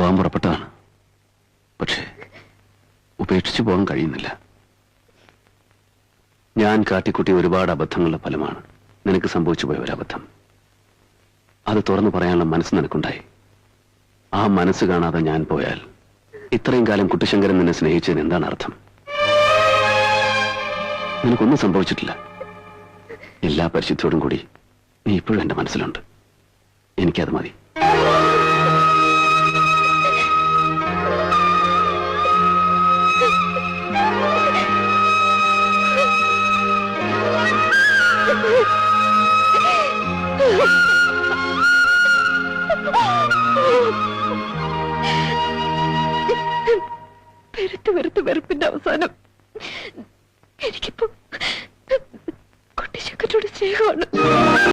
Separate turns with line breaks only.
പോകാൻ പുറപ്പെട്ടതാണ്. പക്ഷേ ഉപേക്ഷിച്ചു പോകാൻ കഴിയുന്നില്ല. ഞാൻ കാട്ടിക്കുട്ടിയ ഒരുപാട് അബദ്ധങ്ങളുടെ ഫലമാണ് നിനക്ക് സംഭവിച്ചു പോയ ഒരബദ്ധം. അത് തുറന്നു പറയാനുള്ള മനസ്സ് നിനക്കുണ്ടായി. ആ മനസ്സ് കാണാതെ ഞാൻ പോയാൽ ഇത്രയും കാലം കുട്ടിശങ്കരൻ നിന്നെ സ്നേഹിച്ചതിന് എന്താണ് അർത്ഥം? നിനക്കൊന്നും സംഭവിച്ചിട്ടില്ല. എല്ലാ പരിശുദ്ധിയോടും കൂടി നീ ഇപ്പോഴും എന്റെ മനസ്സിലുണ്ട്. എനിക്കത് മതി.
വെറുത്ത് വെറുപ്പിന്റെ അവസാനം